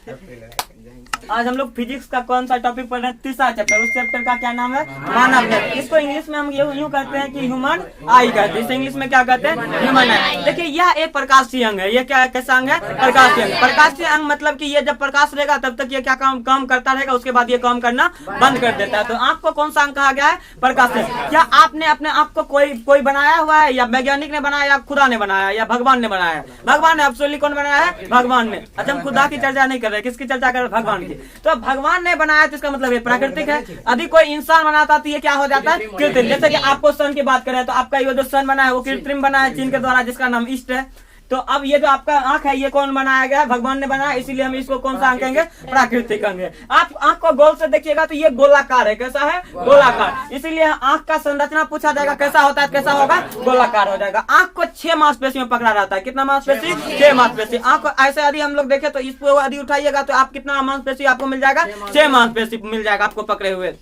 आज हम लोग फिजिक्स का कौन सा टॉपिक पढ़ रहे हैं? तीसरा चैप्टर। उस चैप्टर का क्या नाम है? मानव जाति। इसको इंग्लिश में हम यूं कहते हैं कि ह्यूमन आई कहते हैं। इसे इंग्लिश में क्या कहते हैं? ह्यूमन आई। देखिए यह एक प्रकाशीय अंग है। ये क्या कैसा अंग है? प्रकाशीय अंग। प्रकाशीय अंग मतलब कि ये जब प्रकाश रहेगा तब तक ये क्या काम करता रहेगा, उसके बाद ये काम करना बंद कर देता है। तो आंख को कौन सा अंग कहा गया है? प्रकाशीय। क्या आपने अपने आप को कोई बनाया हुआ है, या वैज्ञानिक ने बनाया, या खुदा ने बनाया, या भगवान ने बनाया? भगवान ने। एब्सोल्युटली कौन बनाया है? भगवान ने। अच्छा हम खुदा की चर्चा नहीं कर रहे, किसकी चर्चा कर रहे? भगवान की। तो भगवान ने बनाया तो इसका मतलब ये प्राकृतिक है। यदि कोई इंसान बनाता तो ये क्या हो जाता है? कृत्रिम। जैसे कि आपको सन की बात करें तो आपका ये जो सन बना है वो कृत्रिम बना है चीन के द्वारा, जिसका नाम ईस्ट है। तो अब ये जो आपका आंख है ये कौन बनाया गया है? भगवान ने बनाया, इसीलिए हम इसको कौन सा अंग कहेंगे? प्राकृतिक अंग है। आप आंख को गोल से देखिएगा तो ये गोलाकार है। कैसा है? गोलाकार। इसीलिए आंख का संरचना पूछा जाएगा कैसा होता है, कैसा होगा? गोलाकार हो जाएगा। आंख को 6 मांसपेशी में पकड़ा रहता है। कितना मांसपेशी? 6 मांसपेशी। आंख को ऐसे यदि हम लोग देखें तो इसको यदि उठाइएगा तो आप कितना मांसपेशी आपको मिल जाएगा? 6 मांसपेशी मिल जाएगा आपको पकड़े हुए।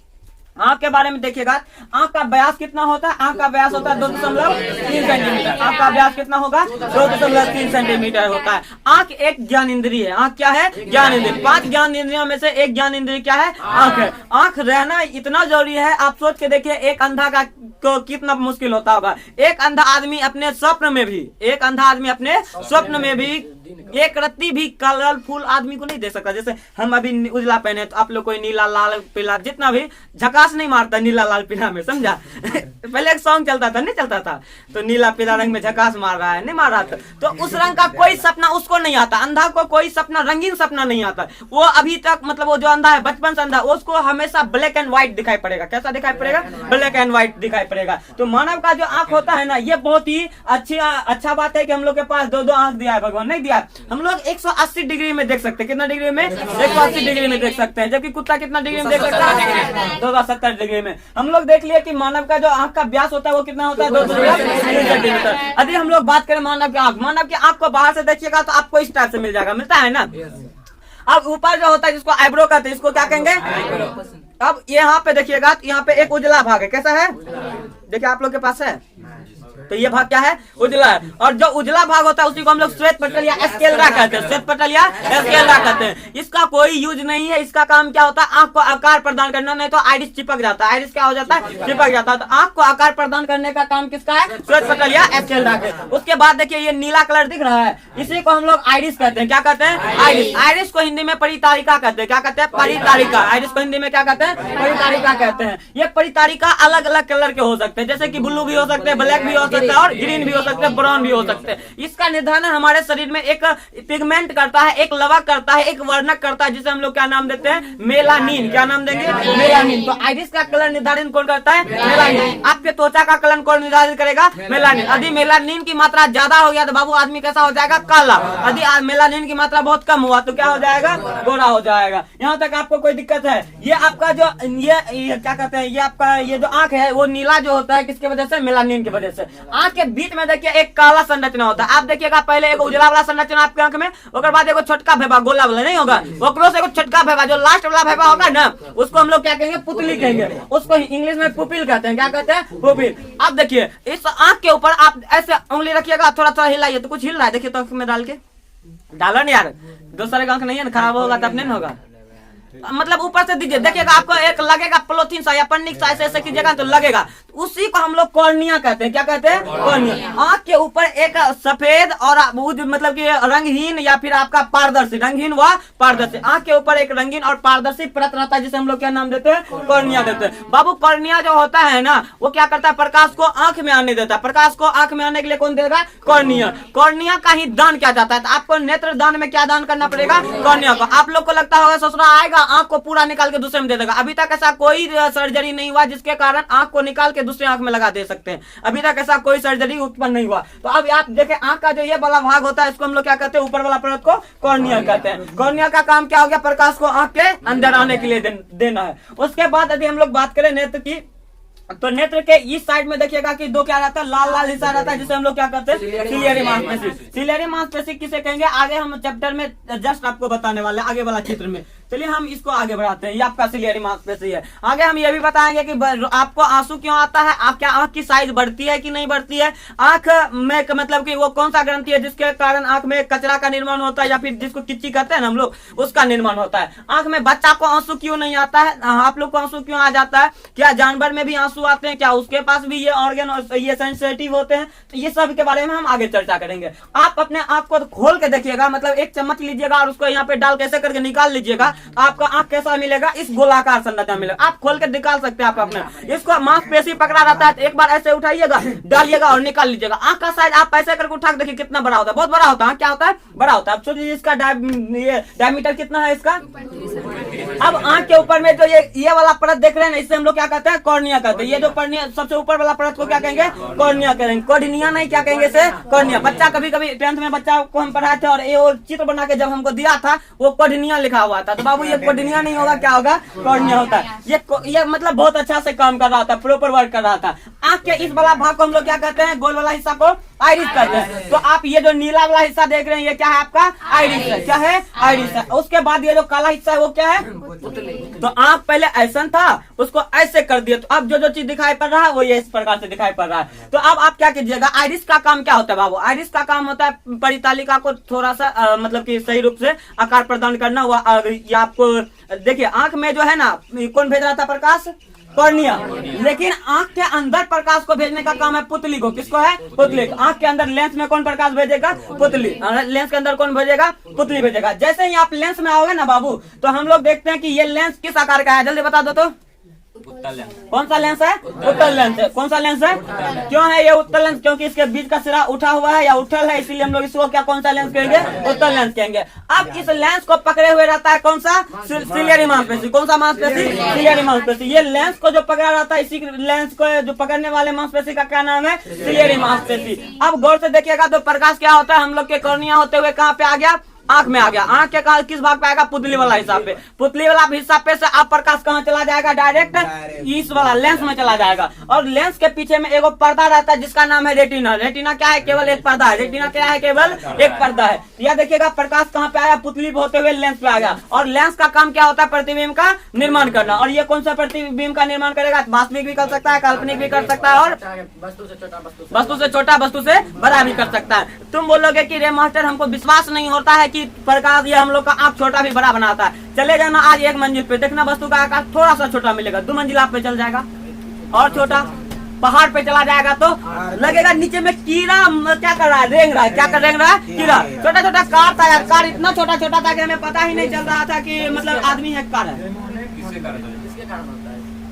आंख के बारे में देखिएगा, आंख का व्यास कितना होता है? आंख का व्यास होता है 2.3 सेंटीमीटर। आंख का व्यास कितना होगा? 2.3 सेंटीमीटर होता है। आंख एक ज्ञान इंद्रिय है। आंख क्या है? ज्ञान इंद्रिय। 5 ज्ञान इंद्रियों में से एक ज्ञान इंद्रिय क्या है? आंख है। आंख रहना इतना जरूरी है, आप सोच के देखिए एक अंधा का को कितना मुश्किल होता होगा। एक अंधा आदमी अपने स्वप्न में भी एक रत्ती भी कलरफुल आदमी को नहीं दे सकता। जैसे हम अभी उजला पहने तो आप लोग कोई नीला लाल पीला जितना भी झकास नहीं मारता नीला लाल पीला में, समझा? पहले एक सॉन्ग चलता था, नहीं चलता था? तो नीला पीला रंग में झकास मार रहा है, नहीं मार रहा था। तो उस रंग का कोई सपना उसको नहीं आता। अंधा को कोई सपना, रंगीन सपना नहीं आता। वो अभी तक मतलब वो जो अंधा है बचपन से अंधा, उसको हमेशा ब्लैक एंड व्हाइट दिखाई पड़ेगा। कैसा दिखाई पड़ेगा? ब्लैक एंड व्हाइट दिखाई पड़ेगा। तो मानव का जो आंख होता है ना, ये बहुत ही अच्छा बात है कि हम लोग के पास 2 आंख दिया है भगवान, नहीं दिया। हम लोग 180 डिग्री में देख सकते हैं। कितना डिग्री में? 180 डिग्री में देख सकते हैं। जबकि कुत्ता कितना डिग्री में देख सकता है? 270 डिग्री में। हम लोग देख लिए कि मानव का जो आंख का व्यास होता है वो कितना होता है? 2.3 सेंटीमीटर। यदि हम लोग बात करें मानव की आंख को बाहर से देखिएगा तो आपको इस टाइप से मिल जाएगा, मिलता है ना? अब ऊपर जो होता है जिसको आईब्रो कहते हैं, इसको क्या कहेंगे? अब यहाँ पे देखिएगा तो यहाँ पे एक उजला भाग है। कैसा है? देखिए आप लोग के पास है तो ये भाग क्या है? उजला है। और जो उजला भाग होता है उसी को हम लोग श्वेत पटल या स्केलेरा कहते हैं। श्वेत पटल या स्केलेरा कहते हैं। इसका कोई यूज नहीं है। इसका काम क्या होता है? आंख को आकार प्रदान करना, नहीं तो आइरिस चिपक जाता है। आइरिस क्या हो जाता है? चिपक जाता है। तो आंख को आकार प्रदान करने का काम किसका है? श्वेत पटल या स्केलेरा का। उसके बाद देखिए ये नीला कलर दिख रहा है, इसी को हम लोग आइरिस कहते हैं। क्या कहते हैं? आइरिस। आइरिस को हिंदी में परितारिका कहते हैं। क्या कहते हैं? परितारिका। आइरिस को हिंदी में क्या कहते हैं? परितारिका कहते हैं। ये परितारिका अलग अलग कलर के हो सकते हैं, जैसे कि ब्लू भी हो सकते हैं, ब्लैक भी हो सकते हैं, और ग्रीन भी हो सकते हैं, ब्राउन भी हो सकते हैं। इसका निर्धारण हमारे शरीर में एक पिगमेंट करता है, एक लवक करता है, एक वर्णक करता है, जिसे हम लोग क्या नाम देते हैं? मेलानिन। क्या नाम देंगे? मेलानिन। तो आइरिस का कलर निर्धारण कौन करता है? मेलानिन। आपके त्वचा का कलर कौन निर्धारित करेगा? मेलानिन। यदि मेलानिन की मात्रा ज्यादा हो गया तो बाबू आदमी कैसा हो जाएगा? काला। यदि मेलानिन की मात्रा बहुत कम हुआ तो क्या हो जाएगा? गोरा हो जाएगा। यहाँ तक आपको कोई दिक्कत है? ये आपका जो ये क्या कहते हैं, ये आपका ये जो आंख है वो नीला जो होता है किसके वजह से? मेलानिन की वजह से। आंख के बीच में देखिए एक काला संरचना होता है। आप देखिएगा पहले एक उजला वाला संरचना आपके आंख में, उसके बाद एक छोटका भेबा गोला वाला नहीं होगा, ओकरो से एक छोटका भेबा जो लास्ट वाला भेबा होगा ना, उसको हम लोग क्या कहेंगे? पुतली कहेंगे। उसको इंग्लिश में पुपिल कहते हैं। क्या कहते हैं? पुपिल। अब देखिए इस आंख के ऊपर आप ऐसे उंगली रखिएगा, थोड़ा थोड़ा हिलाइए तो कुछ हिल रहा है। देखिए तो आंख में डाल के डाला नहीं यार, दूसरे का आंख नहीं है ना, खराब होगा तब नहीं होगा। मतलब ऊपर से दीजिए, देखिएगा आपको एक लगेगा पॉलिथीन सा या पन्नी सा, ऐसे कीजिएगा तो लगेगा। उसी को हम लोग कॉर्निया कहते हैं। क्या कहते हैं? कॉर्निया। आंख के ऊपर एक सफेद और मतलब कि रंगहीन या फिर आपका पारदर्शी, रंगहीन व पारदर्शी, आंख के ऊपर एक रंगीन और पारदर्शी परत रहता है, जिसे हम लोग क्या नाम देते हैं? कॉर्निया देते हैं। बाबू कॉर्निया जो होता है ना वो क्या करता है? प्रकाश को आंख में आने देता है। प्रकाश को आंख में आने के लिए कौन देगा? कॉर्निया। कॉर्निया का ही दान किया जाता है। तो आपको नेत्र दान में क्या दान करना पड़ेगा? कॉर्निया को। आप लोग को लगता होगा ससुरा आएगा आंख को पूरा निकाल के दूसरे में दे देगा। अभी तक ऐसा कोई सर्जरी नहीं हुआ जिसके कारण आंख को निकाल के दूसरे आंख में लगा दे सकते हैं। अभी तक ऐसा कोई सर्जरी उत्पन्न नहीं हुआ। तो अब आप देखें आंख का जो ये वाला भाग होता है इसको हम लोग क्या कहते हैं? ऊपर वाला परत को कॉर्निया कहते हैं। कॉर्निया का काम क्या हो गया? प्रकाश को आंख के अंदर आने के लिए देना है। उसके बाद यदि हम लोग बात करें नेत्र की, तो नेत्र के इस साइड में देखिएगा कि 2 क्या रहता है? लाल लाल हिस्सा रहता है, जिसे हम लोग क्या कहते हैं? सिलियरी मांसपेशी। सिलियरी मांसपेशी किसे कहेंगे? आगे हम चैप्टर में जस्ट आपको बताने वाले, आगे वाला चित्र में। चलिए हम इसको आगे बढ़ाते हैं। ये आपका सिलियरी मांसपेशी है। आगे हम ये भी बताएंगे कि आपको आंसू क्यों आता है, आप क्या आंख की साइज बढ़ती है कि नहीं बढ़ती है, आंख में मतलब कि वो कौन सा ग्रंथि है जिसके कारण आंख में कचरा का निर्माण होता है या फिर जिसको किच्ची कहते हैं ना हम लोग, उसका निर्माण होता है। आंख में बच्चा को आंसू क्यों नहीं आता है, आप लोग को आंसू क्यों आ जाता है, क्या जानवर में भी आंसू आते हैं, क्या उसके पास भी ये ऑर्गन ये सेंसिटिव होते हैं, तो ये सब के बारे में हम आगे चर्चा करेंगे। आप अपने आंख को खोल के देखिएगा, मतलब एक चम्मच लीजिएगा और उसको यहाँ पे डाल कैसे करके निकाल लीजिएगा, आपका आंख कैसा मिलेगा, इस गोलाकार संरचना मिलेगा। आप खोल के निकाल सकते हैं आप अपने, इसको मांसपेशी पकड़ा रहता है, एक बार ऐसे उठाइएगा, डालिएगा और निकाल लीजिएगा। आंख का साइज आप ऐसे करके उठा के देखिए कितना बड़ा होता है, बहुत बड़ा होता है। क्या होता है, बड़ा होता है। अब सोचिए इसका डायमीटर कितना है इसका। अब आंख के ऊपर में जो ये वाला परत देख रहे हैं, इससे हम लोग क्या कहते हैं, कॉर्निया कहते हैं। ये जो सबसे ऊपर वाला परत को क्या कहेंगे, कॉर्निया कहेंगे, कॉर्निया नहीं, क्या कहेंगे इसे, कॉर्निया। बच्चा कभी कभी 10th में बच्चा को हम पढ़ाए थे और ये चित्र बना के जब हमको दिया था वो कॉर्निया लिखा हुआ था, तो बाबू ये कॉर्निया नहीं होगा, क्या होगा, कॉर्निया होता है। ये मतलब बहुत अच्छा से काम कर रहा था, प्रॉपर वर्क कर रहा था। आंख के इस वाला भाग को हम लोग क्या कहते हैं, गोल वाला हिस्सा को आइरिस कहते हैं। तो आप ये जो नीला वाला हिस्सा देख रहे हैं ये क्या है, आपका आइरिस है। क्या है, आइरिस है। उसके बाद ये जो काला हिस्सा है वो क्या है, तो आंख पहले ऐसा था, उसको ऐसे कर दिया, तो अब जो चीज दिखाई पड़ रहा है वो ये इस प्रकार से दिखाई पड़ रहा है। तो अब आप क्या कीजिएगा, आइरिस का काम क्या होता है बाबू, आइरिस का काम होता है परितालिका को थोड़ा सा मतलब कि सही रूप से आकार प्रदान करना। ये आपको देखिए आंख में जो है ना, कौन भेज रहा था प्रकाश, कॉर्निया, लेकिन आंख के अंदर प्रकाश को भेजने का काम है पुतली को। किसको है, पुतली। आंख के अंदर लेंस में कौन प्रकाश भेजेगा, पुतली। लेंस के अंदर कौन भेजेगा, पुतली भेजेगा। जैसे ही आप लेंस में आओगे ना बाबू, तो हम लोग देखते हैं कि ये लेंस किस आकार का है, जल्दी बता दो तो। उत्तल लेंस। कौन सा लेंस है, उत्तल लेंस है। कौन सा लेंस है, क्यों है ये उत्तल लेंस, क्योंकि इसके बीच का सिरा उठा हुआ है या उठल है, इसीलिए हम लोग इसको क्या, कौन सा लेंस कहेंगे, उत्तल लेंस कहेंगे। अब इस लेंस को पकड़े हुए रहता है कौन सा, सिलियरी मांसपेशी। कौन सा मांसपेशी, सिलियरी मांसपेशी। ये लेंस को जो पकड़ा रहता है, इसी लेंस को जो पकड़ने वाले मांसपेशी का क्या नाम है, सिलियरी मांसपेशी। अब गौर से देखिएगा तो प्रकाश क्या होता है, हम लोग के कॉर्निया होते हुए कहाँ पे आ गया, आंख में आ गया। आंख के किस भाग पे आएगा, पुतली वाला हिस्सा पे। पुतली वाला हिस्सा पे से आप प्रकाश कहाँ चला जाएगा, डायरेक्ट इस वाला लेंस में चला जाएगा। और लेंस के पीछे में एगो पर्दा रहता है जिसका नाम है रेटिना। रेटिना क्या है, केवल एक पर्दा है। रेटिना क्या है, केवल एक पर्दा है। यह देखिएगा प्रकाश कहाँ पे आया, पुतली होते हुए लेंस पे आ गया। और लेंस का काम क्या होता है, प्रतिबिंब का निर्माण करना। और ये कौन सा प्रतिबिंब का निर्माण करेगा, वास्तविक भी कर सकता है, काल्पनिक भी कर सकता है, और वस्तु से छोटा वस्तु से बड़ा भी कर सकता है। तुम बोलोगे कि रे मास्टर हमको विश्वास नहीं होता है कि प्रकाश ये हम लोग का आंख छोटा भी बड़ा बनाता है। चले जाना आज एक मंजिल पे, देखना वस्तु का आकार थोड़ा सा छोटा मिलेगा। 2 मंजिला पे चल जाएगा और छोटा, पहाड़ पे चला जाएगा तो लगेगा नीचे में कीड़ा क्या कर रहा है, रेंग रहा है। क्या कर रेंग रहा है, कीड़ा। छोटा छोटा कार था यार, कार इतना छोटा छोटा था कि हमें पता ही नहीं चल रहा था कि मतलब आदमी है, कार है।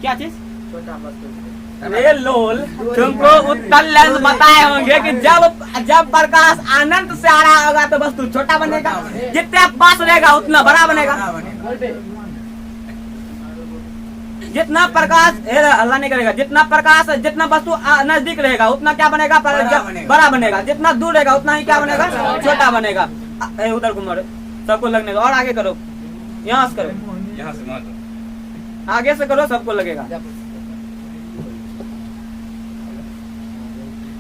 क्या चीज, अरे लोल, तुमको उत्तल लेंस बताए होंगे कि जब प्रकाश अनंत से आ रहा होगा तो वस्तु छोटा बनेगा, जितने पास रहेगा उतना बड़ा बनेगा। जितना प्रकाश अल्लाह नहीं करेगा, जितना वस्तु नजदीक रहेगा उतना क्या बनेगा, बड़ा बनेगा। जितना दूर रहेगा उतना ही क्या बनेगा, छोटा बनेगा। उधर घुमा सबको लगने दो, और आगे करो, यहाँ से करो, यहाँ से आगे से करो, सबको लगेगा।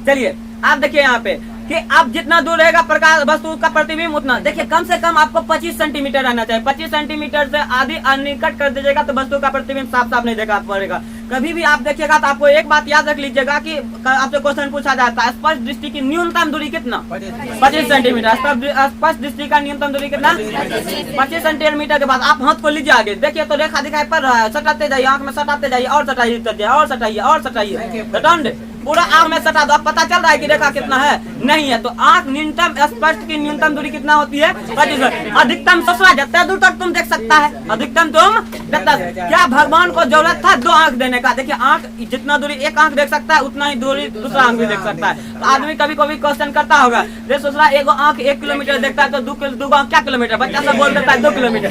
चलिए आप देखिए यहाँ पे कि आप जितना दूर रहेगा प्रकाश वस्तु का प्रतिबिंब उतना, देखिए कम से कम आपको 25 सेंटीमीटर रहना चाहिए। 25 सेंटीमीटर से आधी निकट कर दीजिएगा तो वस्तु का प्रतिबिंब साफ साफ नहीं देखा पड़ेगा। कभी भी आप देखिएगा तो आपको एक बात याद रख लीजिएगा कि आपसे क्वेश्चन पूछा जाता है स्पष्ट दृष्टि की न्यूनतम दूरी कितना, 25 सेंटीमीटर। स्पष्ट दृष्टि का न्यूनतम दूरी कितना, 25 सेंटीमीटर के बाद आप हाथ को लीजिए आगे, देखिए तो रेखा दिखाई पड़ रहा है, सटाते जाइए, आंख में सटाते जाइए, और सटाइए और सटाइए और सटाइए, पूरा आंख में सटा दो। पता चल रहा है कि रेखा कितना है, नहीं है। तो आंख न्यूनतम स्पष्ट की न्यूनतम दूरी कितना होती है, 25। अधिकतम ससुरा जितना दूर तक तुम देख सकता है, अधिकतम तुम क्या भगवान को जरूरत था 2 आंख देने का। देखिए आंख जितना दूरी एक आंख देख सकता है उतना ही दूरी दूसरा आंख भी देख सकता है। तो आदमी कभी कभी क्वेश्चन करता होगा, देख ससुरा एगो आंख 1 किलोमीटर देखता है तो 2 आंख क्या किलोमीटर, बच्चा सब बोल देता है 2 किलोमीटर।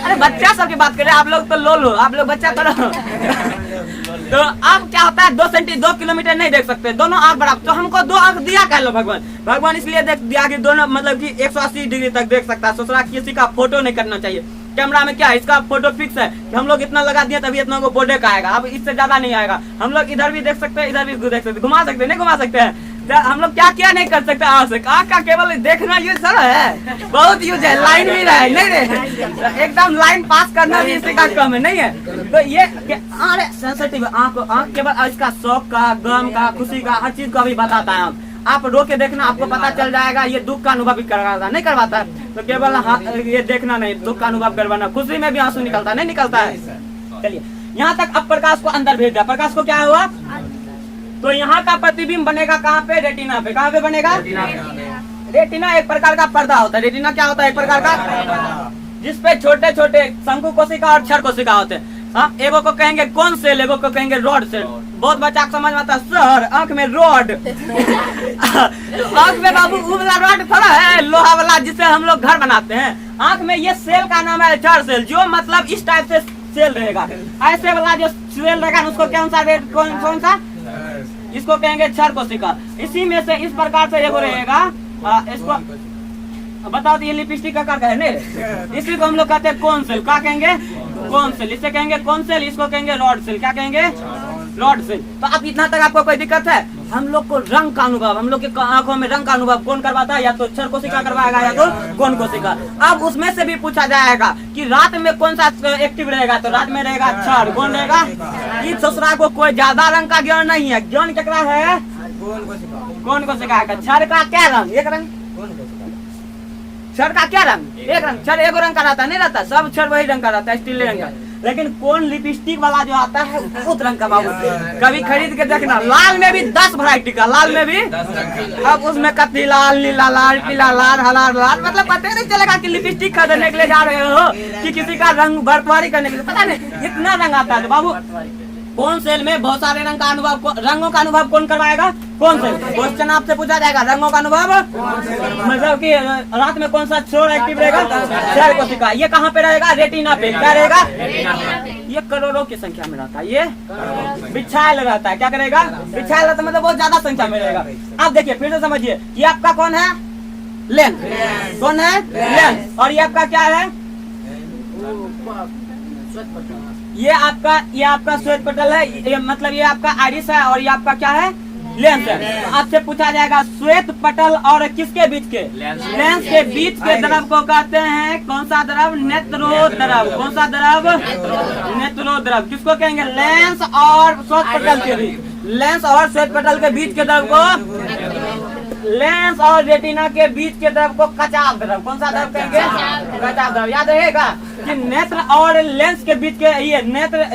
अरे बच्चा सब की बात करें, आप लोग तो लो, आप लोग बच्चा करो। तो अब क्या होता है, 2 किलोमीटर नहीं देख सकते, दोनों आंख बराबर। तो हमको 2 आंख दिया कह लो भगवान इसलिए देख दिया कि दोनों मतलब कि 180 डिग्री तक देख सकता है। ससुरा किसी का फोटो नहीं करना चाहिए। कैमरा में क्या है, इसका फोटो फिक्स है कि हम लोग इतना लगा दिए तभी इतना को फोटो का आएगा, अब इससे ज्यादा नहीं आएगा। हम लोग इधर भी देख सकते हैं, इधर भी देख सकते हैं, घुमा सकते हैं, नहीं घुमा सकते हैं। हम लोग क्या क्या नहीं कर सकते आँख से, आँख का केवल देखना यूज सर है, बहुत यूज है, लाइन भी रहे नहीं रहे, एकदम लाइन पास करना भी इसी का कम है नहीं है। तो ये अरे सेंसिटिव आँख केवल इसका शौक का, गम का, खुशी का, हर चीज का भी बताता है। आप रो के देखना, आपको पता चल जाएगा ये दुख का अनुभव भी करवाता नहीं करवाता है। तो केवल ये देखना नहीं, दुख का अनुभव करवाना, खुशी में भी आंसू निकलता नहीं निकलता है। चलिए यहाँ तक अब प्रकाश को अंदर भेज दिया, प्रकाश को क्या हुआ, तो यहाँ का प्रतिबिंब बनेगा कहाँ पे, रेटिना पे। कहाँ पे बनेगा, रेटिना एक प्रकार का पर्दा होता है। रेटिना क्या होता है, एक प्रकार का जिसपे छोटे छोटे शंकु कोशिका और क्षर कोशिका होते हैं। हाँ, एगो को कहेंगे कौन सेल, एगो को कहेंगे रॉड सेल। बहुत बच्चा को समझ में आता है सर आंख में रॉड आंख में बाबू वो वाला रॉड थोड़ा है, लोहा वाला जिससे हम लोग घर बनाते हैं। आंख में ये सेल का नाम है क्षर सेल, जो मतलब इस टाइप से सेल रहेगा। ऐसे वाला जो सेल रहेगा उसको कौन सा रेट, कौन सा, इसको कहेंगे क्षर कोशिका। इसी में से इस प्रकार से एगो रहेगा, इसको बताओ तो ये लिपस्टिक का क्या है नहीं, इसी को हम लोग कहते हैं कौन सेल। क्या कहेंगे, कौन सेल, इसे कहेंगे कौन सेल, इसको कहेंगे रॉड सेल। क्या कहेंगे, रॉड सेल। तो अब इतना तक आपको कोई दिक्कत है, हम लोग को रंग का अनुभव, हम लोग के आंखों में रंग का अनुभव कौन करवाता है, या तो क्षर कोशिका करवाएगा या तो कौन कोशिका। अब उसमें से भी पूछा जाएगा कि रात में कौन सा एक्टिव रहेगा, तो रात में रहेगा क्षर। कौन रहेगा, इस दूसरा को कोई ज्यादा रंग का ज्ञान नहीं है, ज्ञान केकरा है, कौन कोशिका का। क्षर का क्या रंग, एक रंग, क्षर का क्या रंग, एक रंग। क्षर एक रंग का रहता नहीं रहता, सब क्षर वही रंग का रहता है, स्टील रंग का। लेकिन कौन लिपस्टिक वाला जो आता है बहुत रंग का बाबू, कभी खरीद के देखना। लाल में भी 10 वैरायटी का, लाल में भी, अब उसमें कत्ती लाल, नीला लाल, पीला लाल, हरा लाल, मतलब पता नहीं चलेगा कि लिपस्टिक खरीदने के लिए जा रहे हो कि किसी का रंग बर्तवारी करने के लिए, पता नहीं इतना रंग आता है। बाबू कौन सेल में बहुत सारे रंग का अनुभव, रंगों का अनुभव कौन करवाएगा, कौन सेल। क्वेश्चन आपसे पूछा जाएगा रंगों का अनुभव, मतलब कि रात में कौन सा छोर एक्टिव रहेगा, क्षर कोशिका। ये कहाँ पे रहेगा, रेटिना पे। क्या रहेगा, ये करोड़ों की संख्या में रहता है, ये बिछायल रहता है। क्या करेगा, बिछायल रहता है, मतलब बहुत ज्यादा संख्या में रहेगा। अब देखिए फिर से समझिए, ये आपका कौन है, लेंस। कौन है, लेंस। और ये आपका क्या है, ये आपका श्वेत पटल है, ये मतलब ये आपका आइरिस है, और ये आपका क्या है, लेंस है। तो आपसे पूछा जाएगा श्वेत पटल और किसके बीच के, लेंस के बीच के द्रव को कहते हैं कौन सा द्रव, नेत्रोद्रव। कौन सा द्रव, नेत्रोद्रव। किसको कहेंगे, लेंस और श्वेत पटल के बीच, लेंस और श्वेत पटल के बीच के द्रव को, लेंस और रेटिना के बीच के द्रव को कचाव द्रव। कौन सा द्रव कहेंगे, कचाव द्रव। याद रहेगा कि नेत्र और लेंस के बीच के, ये नेत्र,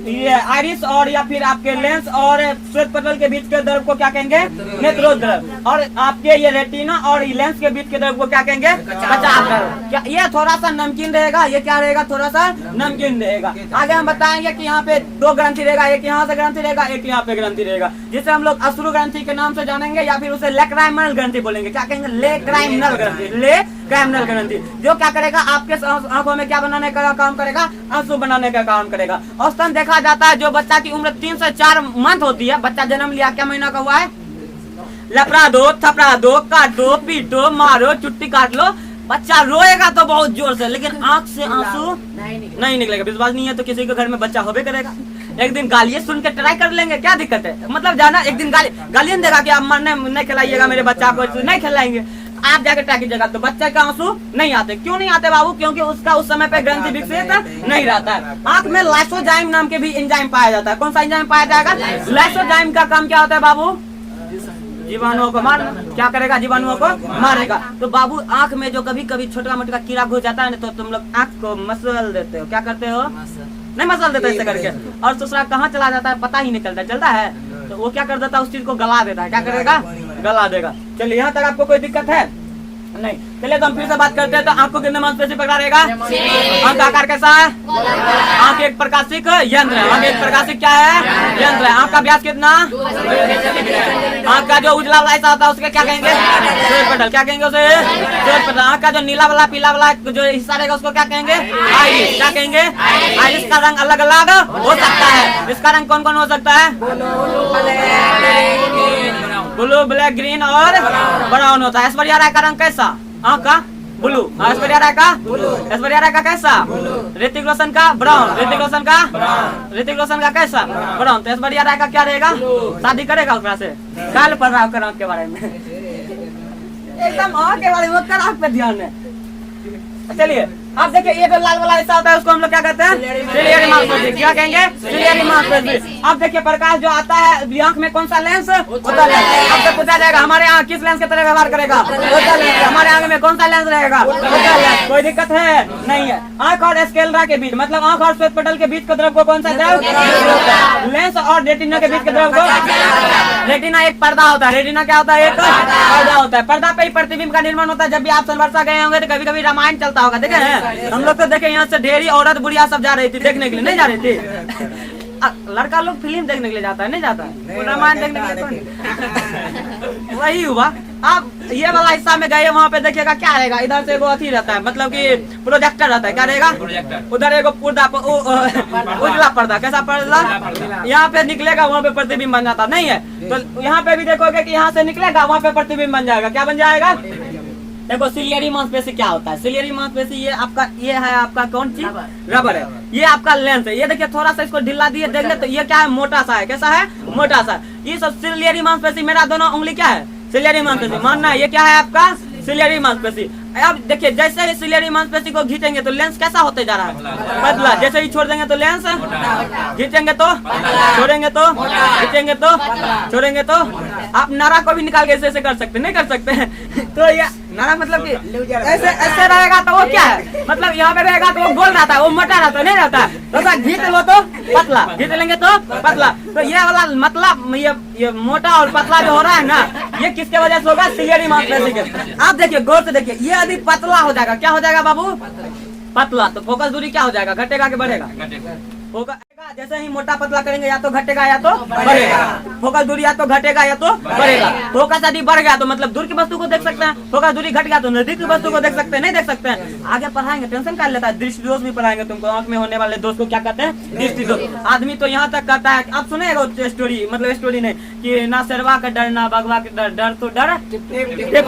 ये आइरिस और या फिर आपके लेंस और श्वेत पटल के बीच के द्रव को क्या कहेंगे, नेत्रोद्रव। और आपके ये रेटिना और लेंस के बीच के द्रव को क्या कहेंगे, कचाव द्रव। क्या ये थोड़ा सा नमकीन रहेगा, ये क्या रहेगा, थोड़ा सा नमकीन रहेगा। आगे हम बताएंगे कि यहाँ पे 2 ग्रंथि रहेगा, एक यहाँ से ग्रंथि रहेगा, एक यहाँ पे ग्रंथि रहेगा, जिसे हम लोग अश्रु ग्रंथि के नाम से जानेंगे, या फिर उसे लेक्राइमल ग्रंथि बोलेंगे। क्या कहेंगे, लेक्राइमल ग्रंथि, लेक्राइमल ग्रंथि, जो क्या करेगा, आपके आंखों में क्या बनाने का काम करेगा, आंसू बनाने का काम करेगा। औसतन देखा जाता है जो बच्चा की उम्र 3 से 4 मंथ होती है, बच्चा जन्म लिया, क्या महीना का हुआ है, लपड़ा दो, थपड़ा दो, काटो, पीटो, मारो, चुट्टी काट लो, बच्चा रोएगा तो बहुत जोर से, लेकिन आंख से आंसू नहीं निकलेगा। विश्वास नहीं है तो किसी के घर में बच्चा होबे करेगा। एक दिन गालियां सुन के ट्राई कर लेंगे, क्या दिक्कत है, मतलब जाना एक दिन गालियां देगा कि आप मरने नहीं खिलाइएगा मेरे बच्चा को, नहीं खिलाएंगे। आप जाके ट्राई कीजिएगा तो बच्चे का आंसू नहीं आते। क्यों नहीं आते बाबू, क्योंकि उसका उस समय पे ग्रंथि विकसित नहीं रहता है। आंख में लाइसोजाइम नाम के भी एंजाइम पाया जाता है। कौन सा एंजाइम पाया जाएगा, लाइसोजाइम का काम क्या होता है बाबू, जीवाणुओं को मारना। क्या करेगा, जीवाणुओं को मारेगा। तो बाबू आंख में जो कभी कभी छोटा मोटा कीड़ा घुस जाता है ना, तो तुम लोग आंख को मसल देते हो। क्या करते हो, नहीं मसल देते ऐसे करके, और दूसरा कहाँ चला जाता है पता ही नहीं चलता है। तो वो क्या कर देता है, उस चीज को गला देता है। क्या करेगा, गला देगा। चलिए यहाँ तक आपको कोई दिक्कत है नहीं। चलिए तो हम फिर से बात करते हैं। तो आंख को कितने मांसपेशी प्रकार रहेगा, आंख का आकार कैसा है, आंख एक प्रकाशिक यंत्र है। आंख एक प्रकाशिक क्या है, यंत्र है। आंख का व्यास कितना, आंख का जो उजला वाला ऐसा होता है उसके क्या कहेंगे, श्वेत पटल। क्या कहेंगे उसे, श्वेत पटल। आंख का जो नीला वाला पीला वाला जो हिस्सा रहेगा उसको क्या कहेंगे, आइरिस। क्या कहेंगे, आइरिस का रंग अलग अलग हो सकता है। इसका रंग कौन कौन हो सकता है, ब्लू, ब्लैक, ग्रीन और ब्राउन होता है। ऐश्वर्या राय का रंग कैसा, आंख का ब्लू। ऐश्वर्या राय का, ऐश्वर्या राय का कैसा, ऋतिक रोशन का ब्राउन, ऋतिक रोशन का ऋतिक रोशन का कैसा ब्राउन। तो इस बढ़िया राय का क्या रहेगा, शादी करेगा उसका से। कल पढ़ रहा हूँ आँख के बारे में, एकदम आँख के बारे में आँख पे ध्यान है। चलिए अब देखिए ये जो लाल वाला हिस्सा होता है उसको हम लोग क्या कहते हैं, सिलियरी मांसपेशी। क्या कहेंगे, सिलियरी मांसपेशी। अब देखिए प्रकाश जो आता है आंख में कौन सा लेंस होता है, आपसे पूछा जाएगा हमारे यहाँ किस लेंस की तरह व्यवहार करेगा, होता लेंस। हमारे आंख में कौन सा लेंस रहेगा, होता लेंस। कोई दिक्कत है नहीं है। आंख और स्क्लेरा के बीच मतलब आंख और श्वेत पटल के बीच का द्रव को कौन सा द्रव, लेंस और रेटिना के बीच के द्रव को। रेटिना एक पर्दा होता है, रेटिना क्या होता है, एक पर्दा होता है। पर्दा पे ही प्रतिबिंब का निर्माण होता है। जब भी आप सलवर्षा गए होंगे तो कभी कभी रामायण चलता होगा, देखे हैं हम लोग तो देखे यहाँ से ढेरी औरत बुढ़िया सब जा रही थी देखने के लिए, नहीं जा रही थी। लड़का लोग फिल्म देखने के लिए जाता है, नहीं जाता है रामायण देखने के लिए तो वही हुआ। अब ये वाला हिस्सा में गए वहाँ पे देखिएगा क्या रहेगा, इधर से एगो अथी रहता है मतलब कि प्रोजेक्टर रहता है, क्या रहेगा उधर एगो पर्दा उजला पर्दा, कैसा पर्दा यहाँ पे निकलेगा, वहाँ पे प्रतिबिंब बन जाता नहीं है। तो यहाँ पे भी देखोगे कि यहाँ से निकलेगा वहाँ पे प्रतिबिंब बन जाएगा, क्या बन जाएगा। देखो सिलियरी मांसपेशी क्या होता है, सिलियरी मांसपेशी ये है आपका कौन चीज, रबर है। ये आपका लेंस है। ये देखिए थोड़ा सा इसको ढीला दिए देख ले तो ये क्या है, मोटा सा है। कैसा है, मोटा सा। ये सब सिलियरी मांसपेशी, मेरा दोनों उंगली क्या है, सिलियरी मांसपेशी मानना है। ये क्या है आपका सिलियरी मांसपेशी। अब देखिए जैसे ही सिलियरी मांसपेशी को खींचेंगे तो लेंस कैसा होते जा रहा है, पतला। जैसे ही छोड़ देंगे तो लेंस, खींचेंगे तो छोड़ेंगे तो खींचेंगे तो छोड़ेंगे तो। आप नारा को भी निकाल के ऐसे कर सकते, नहीं कर सकते तो ये नारा मतलब कि ऐसे ऐसे रहेगा तो वो क्या है, मतलब यहाँ पे रहेगा तो वो गोल रहता है, वो मोटा रहता है, नहीं रहता है। तो घींच लो तो पतला, खींच लेंगे तो पतला। तो ये वाला मतलब ये मोटा और पतला जो हो रहा है ना, ये किसके वजह से होगा, सिलियरी मांसपेशी के। आप देखिए गौर से देखिए, ये यदि पतला हो जाएगा, क्या हो जाएगा बाबू, पतला, तो फोकस दूरी क्या हो जाएगा, घटेगा कि बढ़ेगा, होगा। जैसे ही मोटा पतला करेंगे या तो घटेगा या तो बढ़ेगा। फोकस दूरी या तो घटेगा या तो बढ़ेगा। फोकस यदि बढ़ गया तो मतलब दूर की वस्तु को देख सकते हैं, फोकस दूरी घट गया तो नजदीक की वस्तु को देख सकते हैं, नहीं देख सकते हैं। आगे पढ़ाएंगे, टेंशन कर लेता है, दृष्टि दोष भी पढ़ाएंगे तुमको। आंख में होने वाले दोष को क्या कहते हैं, दृष्टि दोष। आदमी तो यहाँ तक कहता है, आप सुनेगा स्टोरी, मतलब स्टोरी नहीं कि ना शेरवा का डर ना बगवा के डर, डर तो डर के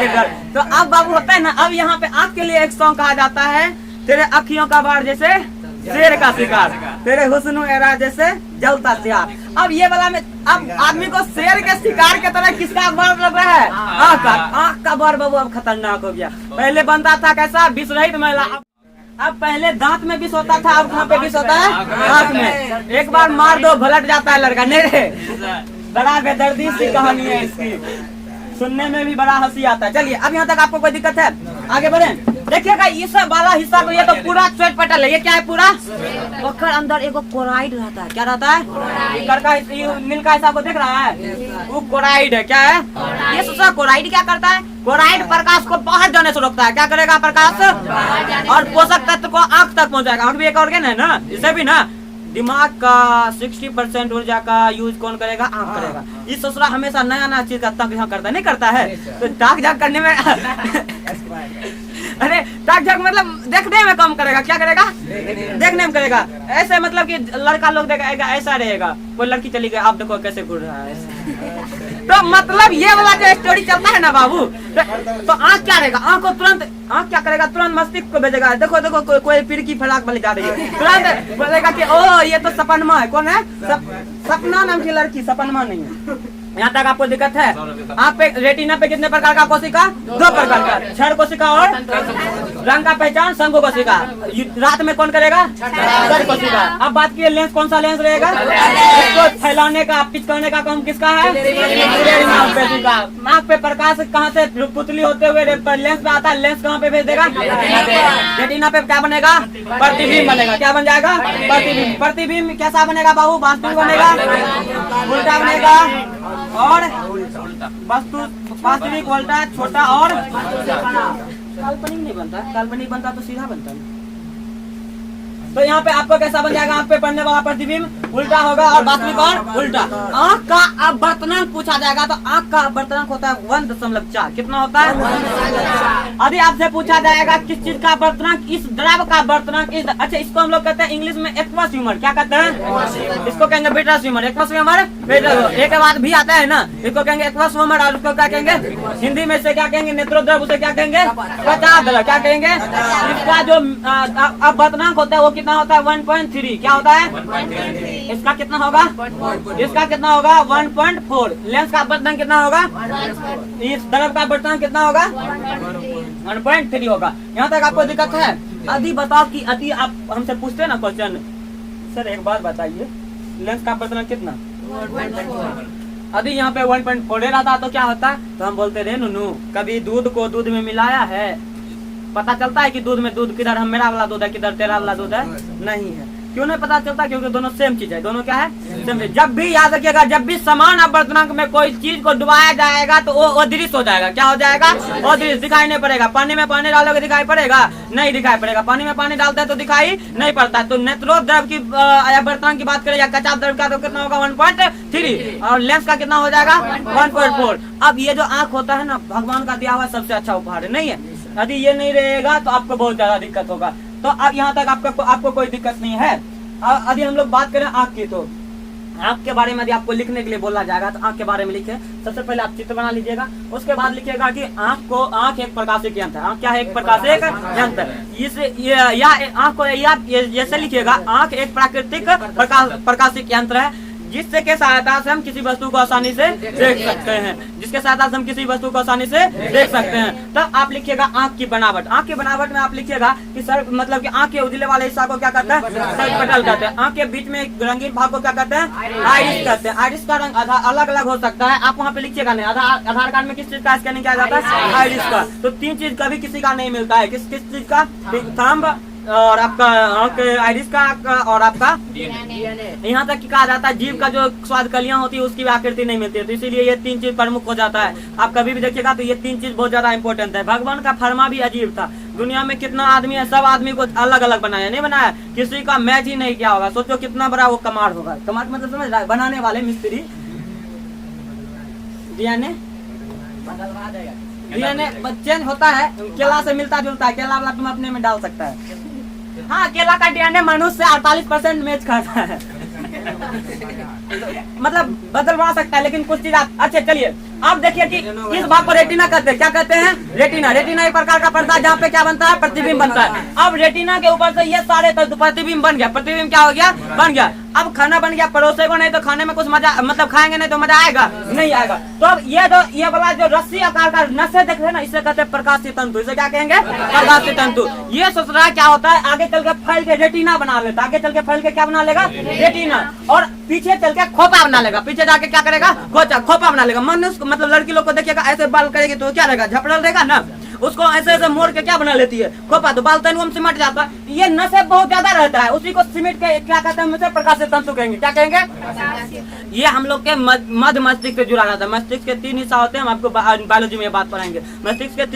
डर। तो अब बाबू होता है ना, अब यहाँ पे आंख के लिए एक सॉन्ग कहा जाता है, तेरे अखियों का बाढ़ जैसे शेर का शिकार, तेरे हुस्न एरा जैसे जलता सियार। अब ये वाला में अब आदमी को शेर के शिकार के तरह किसका बार लग रहा है, आँख का बार बाबू अब खतरनाक हो गया। पहले बनता था कैसा, विष रहित महिला। अब पहले दांत में विष होता था, अब कहाँ पे विष होता है, आँख में। एक बार मार दो भलट जाता है लड़का, नहीं रे, बड़ा बेदर्दी सी कहानी है इसकी, सुनने में भी बड़ा हंसी आता है। चलिए अब यहाँ तक आपको कोई दिक्कत है, आगे बढ़े। देखिएगा इस वाला हिस्सा तो ये तो पूरा श्वेत पटल है, ये क्या है पूरा ओखर। अंदर एगो कोराइड रहता है, क्या रहता है, नील का हिस्सा को देख रहा है, वो कोराइड है। क्या है ये दूसरा कोराइड, क्या करता है, कोराइड प्रकाश को बाहर जाने से रोकता है। क्या करेगा, प्रकाश और पोषक तत्व को आँख तक पहुँचाएगा। आँख भी एक ऑर्गन है ना, इसे भी ना दिमाग का 60% ऊर्जा का यूज कौन करेगा, आँख करेगा। इस ससुरा हमेशा नया नया चीज का करता नहीं करता है, तो ताक झाक करने में अरे ताक झाक मतलब देखने में कम करेगा, क्या करेगा, देखने में करेगा। ऐसे मतलब कि लड़का लोग देखेगा ऐसा रहेगा, कोई लड़की चली गई, आप देखो कैसे घूर रहा है। तो मतलब ये वाला जो स्टोरी चलता है ना बाबू, तो आँख क्या रहेगा, आँख को तुरंत, आँख क्या करेगा, तुरंत मस्तिष्क को भेजेगा। देखो देखो कोई पीर की फराक वाली जा रही है, तुरंत बोलेगा कि ओ ये तो सपनमा है। कौन है, सपना नाम की लड़की, सपनमा नहीं है। यहाँ तक आपको दिक्कत है। आप पे रेटिना पे कितने प्रकार का कोशिका, 2 प्रकार का, क्षण कोशिका और रंग का पहचान शंकु कोशिका। रात में कौन करेगा, क्षण कोशिका। अब बात की लेंस, कौन सा लेंस रहेगा, इसको फैलाने का, पिच करने का काम किसका है, सिलियरी मांसपेशी का। आँख पे प्रकाश कहाँ से पुतली होते हुए लेंस पे आता है, लेंस कहाँ पे भेज देगा, रेटिना पे क्या बनेगा, प्रतिबिंब बनेगा। क्या बन जाएगा, प्रतिबिंब। प्रतिबिंब कैसा बनेगा बाबू, वास्तविक बनेगा, उल्टा बनेगा और वस्तु वास्तविक उल्टा, छोटा और काल्पनिक नहीं बनता। काल्पनिक बनता तो सीधा बनता। तो यहाँ पे आपको कैसा बन जाएगा, आँख पे पड़ने वाला प्रतिबिंब उल्टा होगा और वास्तविक और उल्टा। आंख का अपवर्तनांक पूछा जाएगा तो आंख का अपवर्तनांक होता है 1.4। कितना होता है? यदि आपसे पूछा जाएगा किस चीज का अपवर्तनांक, इस द्रव का अपवर्तनांक इस, अच्छा इसको हम लोग कहते हैं इंग्लिश में एक्वस ह्यूमर। क्या कहते हैं? इसको कहेंगे विट्रस ह्यूमर। एक्वस ह्यूमर एक बात भी आता है ना, इसको कहेंगे एक्वस ह्यूमर। और उसको क्या कहेंगे हिंदी में से क्या कहेंगे? नेत्रोद्रव। उसे क्या कहेंगे? त्वचा द्रव। क्या कहेंगे? इसका जो अपवर्तनांक होता है वो कितना होता है? 1.3। क्या होता है? इसका कितना होगा? इसका कितना होगा? 1.4। लेंस का अपवर्तनांक कितना होगा? इस द्रव का अपवर्तनांक कितना होगा? 1.3 होगा। यहाँ तक आपको दिक्कत है? यदि बताओ कि यदि आप हमसे पूछते हैं ना क्वेश्चन, सर एक बात बताइए लेंस का अपवर्तनांक कितना? यदि यहाँ पे 1.4 रहता तो क्या होता? तो हम बोलते रहे नुनू कभी दूध को दूध में मिलाया है? पता चलता है कि दूध में दूध किधर मेरा वाला दूध है किधर तेरा वाला दूध है? नहीं है। क्यों नहीं पता चलता? क्योंकि दोनों सेम चीज है। दोनों क्या है? सेम चीज। जब भी याद रखिएगा, जब भी समान अपवर्तनांक में कोई चीज को डुबाया जाएगा तो वो अदृश्य हो जाएगा। क्या हो जाएगा? अदृश्य, दिखाई नहीं पड़ेगा। पानी में पानी डालोगे दिखाई पड़ेगा? नहीं दिखाई पड़ेगा। पानी में पानी डालते हैं तो दिखाई नहीं पड़ता। तो नेत्रोद्रव की अपवर्तनांक की बात करें या कच्चा द्रव का तो कितना होगा? 1.3। और लेंस का कितना हो जाएगा? 1.4। अब ये जो आंख होता है ना, भगवान का दिया हुआ सबसे अच्छा उपहार है, नहीं है? यदि ये नहीं रहेगा तो आपको बहुत ज्यादा दिक्कत होगा। तो अब यहाँ तक आपको कोई दिक्कत नहीं है। अभी हम लोग बात करें आँख की, तो आँख के बारे में यदि आपको लिखने के लिए बोला जाएगा तो आँख के बारे में लिखे। सबसे पहले आप चित्र बना लीजिएगा, उसके बाद लिखिएगा कि आँख एक प्रकाशिक यंत्र है। आँख क्या है? एक प्रकाशिक यंत्र। आँख को जैसे लिखिएगा, आँख एक प्राकृतिक प्रकाशिक यंत्र है जिससे के सहायता से हम किसी वस्तु को आसानी से देख सकते हैं। जिसके सहायता से हम किसी वस्तु को आसानी से देख सकते हैं। तब आप लिखिएगा आंख की बनावट। आंख की बनावट में आप लिखिएगा कि सर मतलब कि आंख के उजले वाले हिस्सा को क्या करते हैं? सर्पटल कहते हैं। आंख के बीच में रंगीन भाग को क्या कहते हैं? आइरिस कहते हैं। आइरिस का रंग अलग अलग हो सकता है, आप वहाँ पे लिखिएगा नहीं। आधार कार्ड में किस चीज का स्कैनिंग किया जाता है? आइरिस का। तो 3 चीज कभी किसी का नहीं मिलता है। किस चीज का? थंब और आपका आइरिस का और आपका यहाँ तक कि कहा जाता है जीव का जो स्वाद कलियां होती है उसकी भी आकृति नहीं मिलती है। तो इसीलिए ये 3 चीज प्रमुख हो जाता है। आप कभी भी देखिएगा तो ये 3 चीज बहुत ज्यादा इंपॉर्टेंट है। भगवान का फरमा भी अजीब था। दुनिया में कितना आदमी है, सब आदमी को अलग अलग बनाया, नहीं बनाया किसी का मैच ही नहीं किया होगा। सोचो कितना बड़ा वो कमाल होगा। कमाल मतलब समझ रहा है? बनाने वाले मिस्त्री डीएनए चेंज होता है, केला से मिलता जुलता है। केला वाला तुम अपने में डाल सकता है। हाँ, केला का डीएनए मनुष्य से 48% मैच करता है। मतलब बदलवा सकता है, लेकिन कुछ चीज अच्छा चलिए अब देखिए कि इस भाग को रेटिना कहते हैं। क्या कहते हैं? रेटिना। रेटिना एक प्रकार का पर्दा जहाँ पे क्या बनता है? प्रतिबिंब बनता है। अब रेटिना के ऊपर से ये सारे प्रतिबिंब बन गया। प्रतिबिंब क्या हो गया? बन गया। अब खाना बन गया, परोसे को नहीं तो खाने में कुछ मजा, मतलब खाएंगे नहीं तो मजा आएगा? नहीं आएगा। तो अब ये वाला जो रस्सी आकार का नसें देख रहे हैं ना, इसे कहते हैं प्रकाशीय तंतु। इसे क्या कहेंगे? प्रकाशीय तंतु। ये सोच रहा है क्या होता है, आगे चल के फैल के रेटिना बना लेता। आगे चल के फैल के क्या बना लेगा? रेटिना। और पीछे चल के खोपा बना लेगा। पीछे जाके क्या करेगा? खोपा बना लेगा। मनुष्य मतलब लड़की लोग को देखिएगा ऐसे बाल करेगी तो क्या रहेगा? झपड़ल रहेगा ना। उसको ऐसे ऐसे मोड़ के क्या बना लेती है? खोपा। तो बाल तनु में सिमट जाता है। ये नसें बहुत ज्यादा रहता है, उसी को सिमट के क्या कहते हैं? प्रकाशीय तंतु कहेंगे। क्या कहेंगे? ये हम लोग के मध्य मस्तिष्क से जुड़ा रहता है। मस्तिष्क के 3 हिस्सा होते हैं, हम आपको बायोलॉजी में बात पढ़ाएंगे। मस्तिष्क के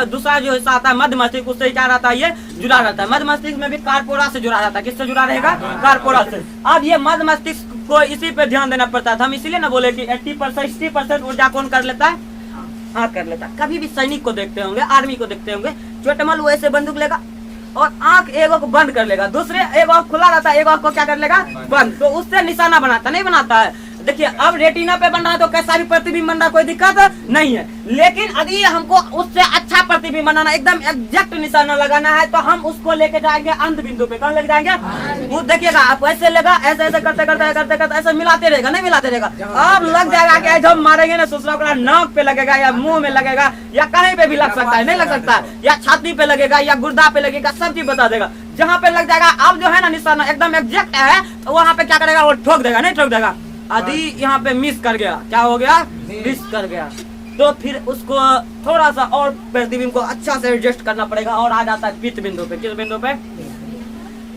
दूसरा जो हिस्सा आता है मध्य मस्तिष्क, उससे क्या रहता है? ये जुड़ा रहता है। मध्य मस्तिष्क में भी कार्पोरा से जुड़ा रहता है। किससे जुड़ा रहेगा? कार्पोरा से। अब ये मध्य मस्तिष्क को इसी पे ध्यान देना पड़ता है। हम इसीलिए ना बोले कि 80% 60% ऊर्जा कौन कर लेता है? हाँ कर लेता। कभी भी सैनिक को देखते होंगे, आर्मी को देखते होंगे, चोटमल वो ऐसे बंदूक लेगा और आंख एक को बंद कर लेगा, दूसरे एक आंख खुला रहता है, एक आंख को क्या कर लेगा? बंद। तो उससे निशाना बनाता नहीं बनाता है। देखिए अब रेटिना पे बन रहा है तो कैसा भी प्रतिबिंब बन रहा है, कोई दिक्कत नहीं है। लेकिन यदि हमको उससे अच्छा प्रतिबिंब बनाना, एकदम एग्जैक्ट निशाना लगाना है, तो हम उसको लेके जाएंगे अंत बिंदु पे। कहाँ लेके जाएंगे? वो देखिएगा आप ऐसे लेगा, ऐसे ऐसे करते करते ऐसे मिलाते रहेगा, नहीं मिलाते रहेगा। अब लग जाएगा कि जब मारेंगे ना दूसरा नाक पे लगेगा या मुंह में लगेगा या कहीं पे भी लग सकता है, नहीं लग सकता, या छाती पे लगेगा या गुर्दा पे लगेगा, सब चीज बता देगा। जहाँ पे लग जाएगा अब जो है ना निशाना एकदम एग्जैक्ट है, तो वहाँ पे क्या करेगा? वो ठोक देगा, नहीं ठोक देगा। यदि यहाँ पे मिस कर गया, क्या हो गया? मिस कर गया, तो फिर उसको थोड़ा सा और प्रतिबिंब को अच्छा से एडजस्ट करना पड़ेगा और आ जाता है पित्त बिंदु पे। किस बिंदु पे?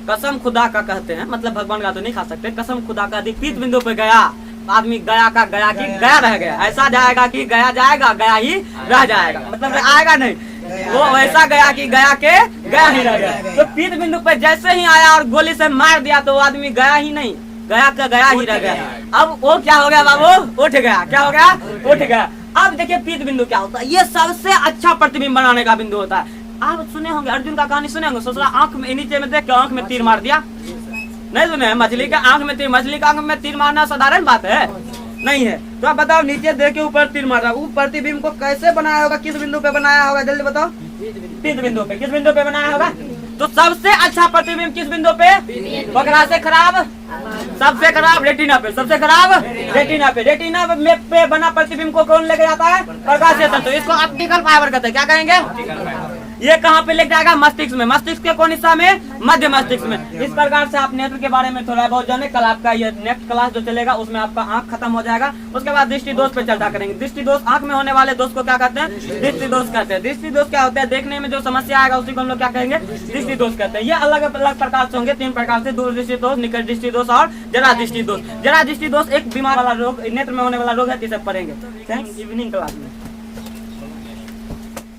कसम खुदा का कहते हैं, मतलब भगवान का तो नहीं खा सकते, कसम खुदा का। यदि पित्त बिंदु पे गया आदमी, गया का गया की गया रह गया, ऐसा जाएगा कि गया जाएगा, गया ही रह जाएगा, मतलब आएगा नहीं, वो वैसा गया कि गया के गया ही रह गया। तो पित्त बिंदु पे जैसे ही आया और गोली से मार दिया तो वो आदमी गया ही नहीं, गया का गया ही रह गया। अब वो क्या हो गया बाबू, उठ गया। क्या हो गया, उठ गया। अब देखिए पीत बिंदु क्या होता है, ये सबसे अच्छा प्रतिबिंब बनाने का बिंदु होता है। आप सुने होंगे अर्जुन का कहानी, सुने होंगे, ससुरा आंख में नीचे में देख के आंख में तीर मार दिया, नहीं सुने? मछली के आंख में तीर, मछली के आंख में तीर मारना साधारण बात है नहीं है। तो आप बताओ, नीचे देख के ऊपर तीर मार रहा, वो प्रतिबिंब को कैसे बनाया होगा, किस बिंदु पे बनाया होगा, जल्दी बताओ। पीत बिंदु पे। किस बिंदु पे बनाया होगा? तो सबसे अच्छा प्रतिबिंब किस बिंदु पे? बकरा से खराब, सबसे खराब रेटिना पे, सबसे खराब रेटिना पे। रेटिना पे बना प्रतिबिंब को कौन लेके जाता है? प्रकाश से तंतु। इसको ऑप्टिकल फाइबर कहते हैं। क्या कहेंगे? ये कहाँ पे लेके जाएगा? मस्तिष्क में। मस्तिष्क के कौन हिस्सा में? मध्य मस्तिष्क में। इस प्रकार से आप नेत्र के बारे में थोड़ा बहुत जाने। कल आपका ये नेक्स्ट क्लास जो चलेगा उसमें आपका आंख खत्म हो जाएगा। उसके बाद दृष्टि दोष पे चर्चा करेंगे। दृष्टि दोष, आंख में होने वाले दोष को क्या कहते हैं? दृष्टि दोष कहते हैं। दृष्टि दोष क्या होता है? देखने में जो समस्या आएगा उसी को हम लोग क्या कहेंगे? दृष्टि दोष कहते हैं। ये अलग अलग प्रकार से होंगे, 3 प्रकार से, दूर दृष्टि दोष, निकट दृष्टि दोष और जरा दृष्टि दोष। जरा दृष्टि दोष एक बीमार वाला रोग, नेत्र में होने वाला रोग है, जिसे पढ़ेंगे थैंक्स इवनिंग क्लास में।